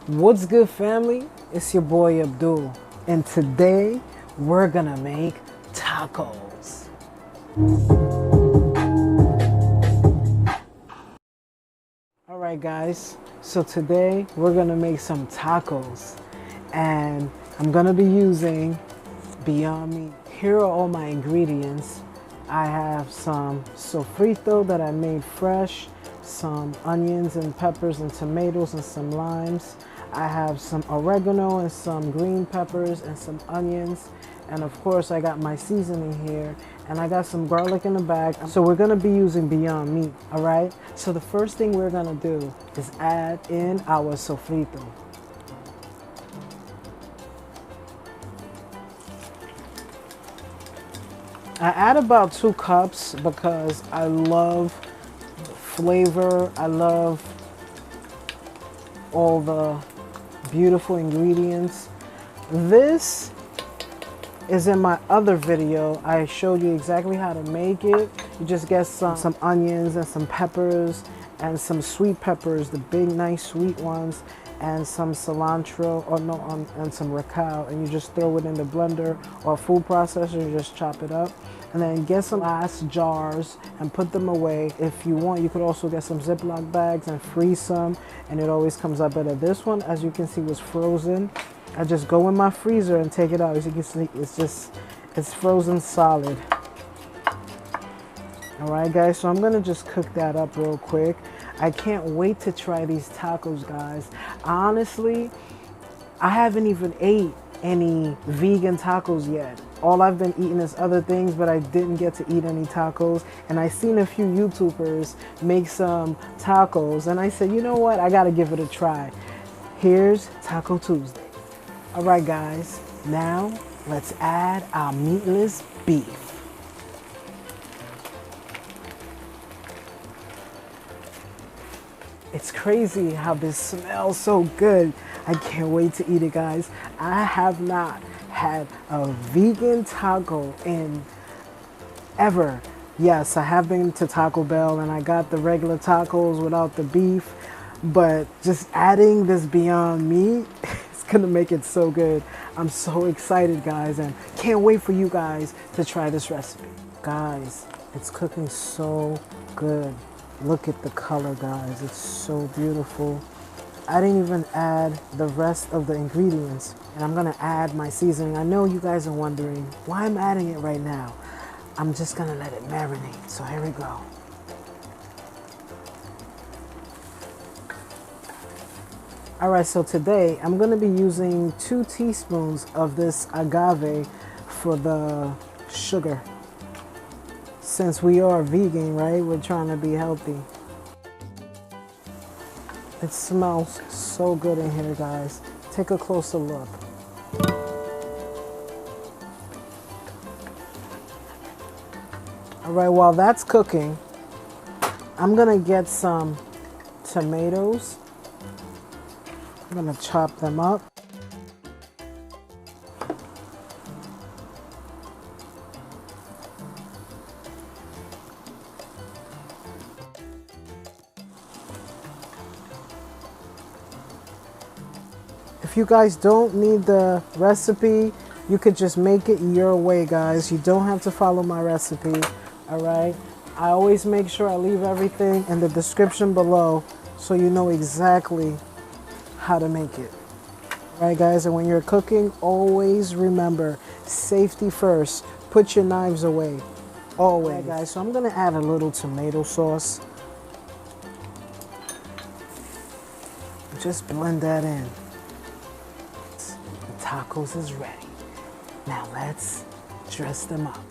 What's good, family? It's your boy Abdul, and today we're gonna make tacos. Alright guys, so today we're gonna make some tacos, and I'm gonna be using Beyond Meat. Here are all my ingredients. I have some sofrito that I made fresh, some onions and peppers and tomatoes and some limes. I have some oregano and some green peppers and some onions. And of course I got my seasoning here, and I got some garlic in the bag. So we're gonna be using Beyond Meat, all right? So the first thing we're gonna do is add in our sofrito. I add about 2 cups because I love flavor. I love all the beautiful ingredients. This is in my other video. I showed you exactly how to make it. You just get some onions and some peppers and some sweet peppers, the big nice sweet ones, and some cilantro and some recao, and you just throw it in the blender or a food processor. You just chop it up, and then get some glass jars and put them away. If you want, you could also get some Ziploc bags and freeze some, and it always comes up better. This one, as you can see, was frozen. I just go in my freezer and take it out. As you can see, it's frozen solid. All right guys, so I'm gonna just cook that up real quick. I can't wait to try these tacos, guys. Honestly, I haven't even ate any vegan tacos yet. All I've been eating is other things, but I didn't get to eat any tacos. And I seen a few YouTubers make some tacos, and I said, you know what? I gotta give it a try. Here's Taco Tuesday. All right, guys, now let's add our meatless beef. It's crazy how this smells so good. I can't wait to eat it, guys. I have not had a vegan taco in ever. Yes, I have been to Taco Bell and I got the regular tacos without the beef, but just adding this Beyond Meat, it's gonna make it so good. I'm so excited, guys, and can't wait for you guys to try this recipe. Guys, it's cooking so good. Look at the color, guys. It's so beautiful. I didn't even add the rest of the ingredients, and I'm gonna add my seasoning. I know you guys are wondering why I'm adding it right now. I'm just gonna let it marinate. So here we go. All right, so today I'm gonna be using 2 teaspoons of this agave for the sugar. Since we are vegan, right? We're trying to be healthy. It smells so good in here, guys. Take a closer look. All right, while that's cooking, I'm gonna get some tomatoes. I'm gonna chop them up. If you guys don't need the recipe, you could just make it your way, guys. You don't have to follow my recipe, all right? I always make sure I leave everything in the description below so you know exactly how to make it. All right, guys, and when you're cooking, always remember, safety first. Put your knives away, always. All right, guys, so I'm gonna add a little tomato sauce. Just blend that in. Tacos is ready. Now let's dress them up.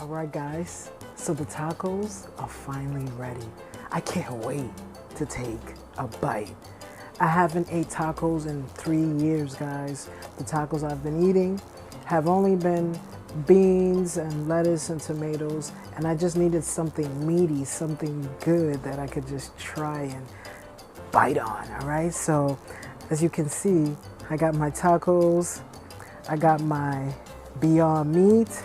All right, guys, so the tacos are finally ready. I can't wait. to take a bite. I haven't ate tacos in 3 years, guys. The tacos I've been eating have only been beans and lettuce and tomatoes, and I just needed something meaty, something good that I could just try and bite on, all right? So as you can see, I got my tacos, I got my Beyond Meat,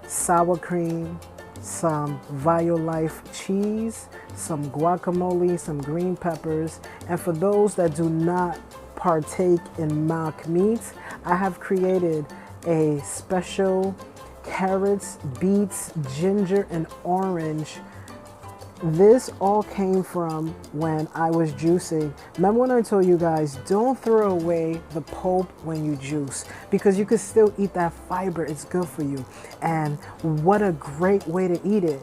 sour cream, some Violife cheese, some guacamole, some green peppers, and for those that do not partake in mock meat, I have created a special carrots, beets, ginger, and orange. This all came from when I was juicing. Remember when I told you guys, don't throw away the pulp when you juice, because you can still eat that fiber. It's good for you. And what a great way to eat it,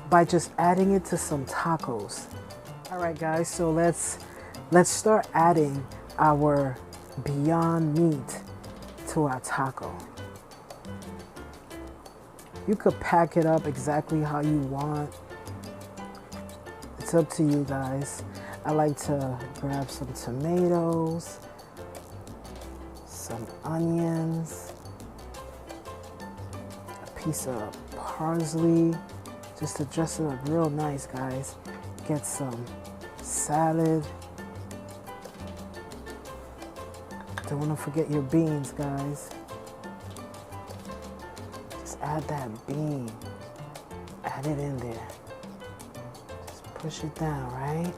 by just adding it to some tacos. All right, guys, so let's start adding our Beyond Meat to our taco. You could pack it up exactly how you want. It's up to you guys. I like to grab some tomatoes, some onions, a piece of parsley, just to dress it up real nice, guys. Get some salad. Don't want to forget your beans, guys. Just add that bean. Add it in there. Push it down, right?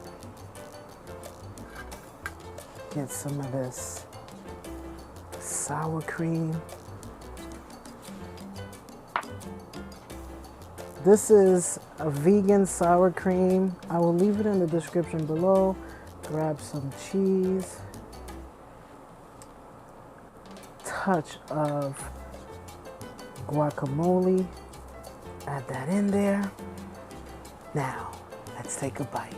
Get some of this sour cream. This is a vegan sour cream. I will leave it in the description below. Grab some cheese. Touch of guacamole. Add that in there. Now, let's take a bite.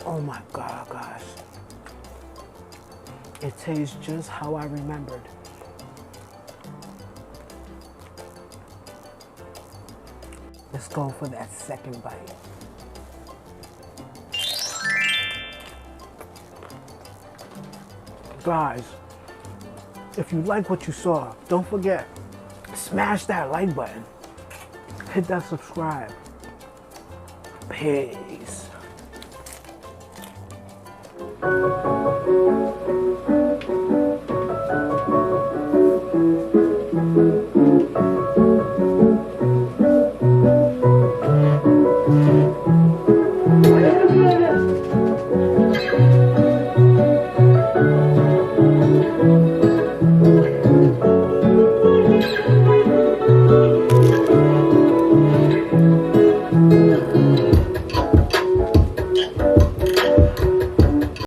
Oh my God, guys. It tastes just how I remembered. Let's go for that second bite. Guys, if you like what you saw, don't forget, smash that like button. Hit that subscribe. Peace.